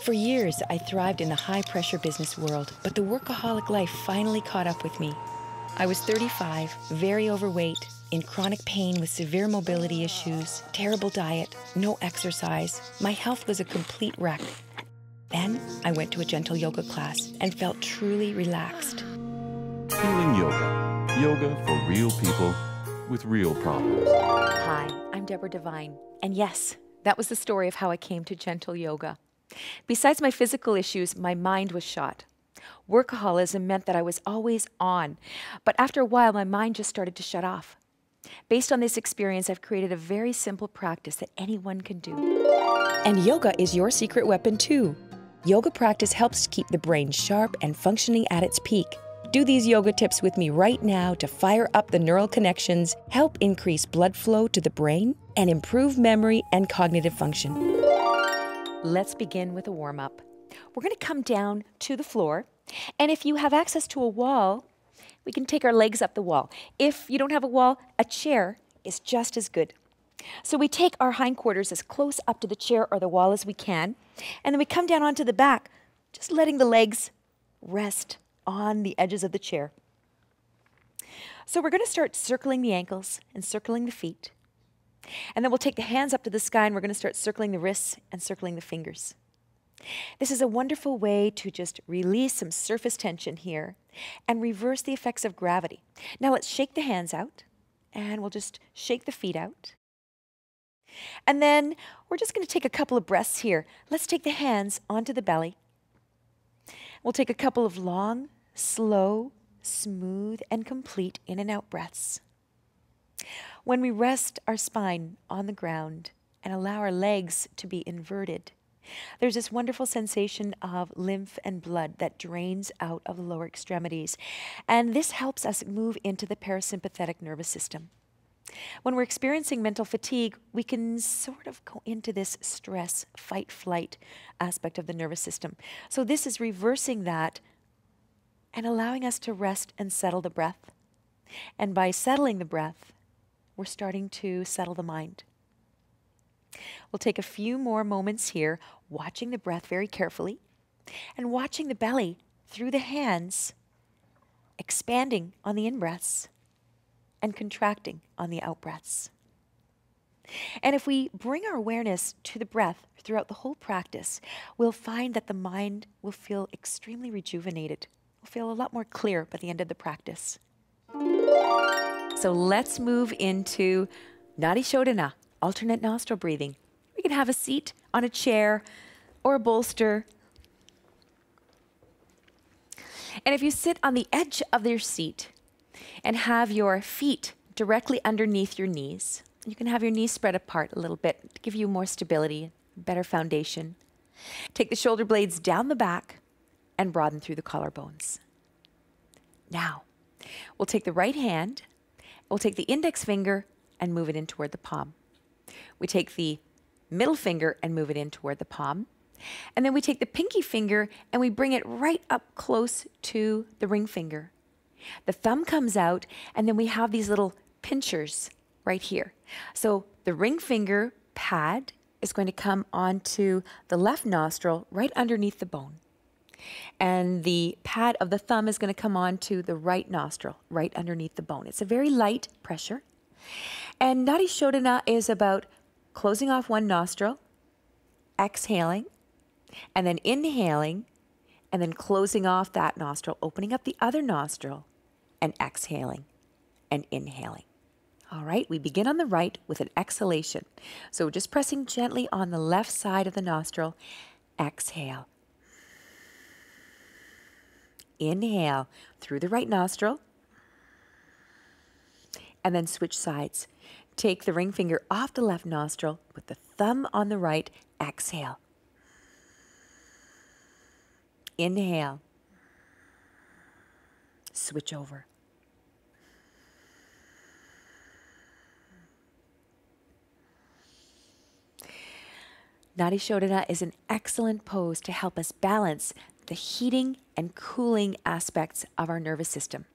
For years, I thrived in the high-pressure business world, but the workaholic life finally caught up with me. I was 35, very overweight, in chronic pain with severe mobility issues, terrible diet, no exercise. My health was a complete wreck. Then I went to a gentle yoga class and felt truly relaxed. Healing Yoga. Yoga for real people with real problems. Hi, I'm Deborah Devine. And yes, that was the story of how I came to gentle yoga. Besides my physical issues, my mind was shot. Workaholism meant that I was always on, but after a while, my mind just started to shut off. Based on this experience, I've created a very simple practice that anyone can do. And yoga is your secret weapon too. Yoga practice helps keep the brain sharp and functioning at its peak. Do these yoga tips with me right now to fire up the neural connections, help increase blood flow to the brain, and improve memory and cognitive function. Let's begin with a warm-up. We're going to come down to the floor, and if you have access to a wall, we can take our legs up the wall. If you don't have a wall, a chair is just as good. So we take our hindquarters as close up to the chair or the wall as we can, and then we come down onto the back, just letting the legs rest on the edges of the chair. So we're going to start circling the ankles and circling the feet. And then we'll take the hands up to the sky and we're going to start circling the wrists and circling the fingers. This is a wonderful way to just release some surface tension here and reverse the effects of gravity. Now let's shake the hands out and we'll just shake the feet out. And then we're just going to take a couple of breaths here. Let's take the hands onto the belly. We'll take a couple of long, slow, smooth, and complete in and out breaths. When we rest our spine on the ground and allow our legs to be inverted, there's this wonderful sensation of lymph and blood that drains out of the lower extremities. And this helps us move into the parasympathetic nervous system. When we're experiencing mental fatigue, we can sort of go into this stress, fight, flight aspect of the nervous system. So this is reversing that and allowing us to rest and settle the breath. And by settling the breath, we're starting to settle the mind. We'll take a few more moments here, watching the breath very carefully and watching the belly through the hands, expanding on the in-breaths and contracting on the out-breaths. And if we bring our awareness to the breath throughout the whole practice, we'll find that the mind will feel extremely rejuvenated. We'll feel a lot more clear by the end of the practice. So let's move into Nadi Shodhana, alternate nostril breathing. We can have a seat on a chair or a bolster. And if you sit on the edge of your seat and have your feet directly underneath your knees, you can have your knees spread apart a little bit to give you more stability, better foundation. Take the shoulder blades down the back and broaden through the collarbones. Now, we'll take the right hand, we'll take the index finger and move it in toward the palm. We take the middle finger and move it in toward the palm. And then we take the pinky finger and we bring it right up close to the ring finger. The thumb comes out and then we have these little pinchers right here. So the ring finger pad is going to come onto the left nostril right underneath the bone. And the pad of the thumb is going to come onto the right nostril right underneath the bone. It's a very light pressure. And Nadi Shodhana is about closing off one nostril, exhaling, and then inhaling, and then closing off that nostril, opening up the other nostril, and exhaling and inhaling. All right, we begin on the right with an exhalation. So just pressing gently on the left side of the nostril, exhale. Inhale through the right nostril, and then switch sides. Take the ring finger off the left nostril with the thumb on the right, exhale. Inhale. Switch over. Nadi Shodhana is an excellent pose to help us balance the heating and cooling aspects of our nervous system.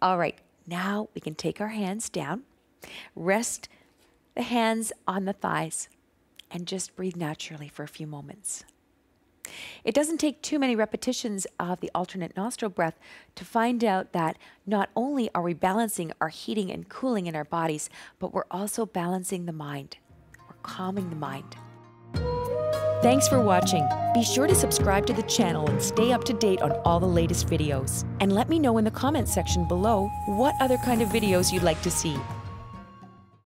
All right, now we can take our hands down, rest the hands on the thighs, and just breathe naturally for a few moments. It doesn't take too many repetitions of the alternate nostril breath to find out that not only are we balancing our heating and cooling in our bodies, but we're also balancing the mind. We're calming the mind. Thanks for watching. Be sure to subscribe to the channel and stay up to date on all the latest videos. And let me know in the comments section below what other kind of videos you'd like to see.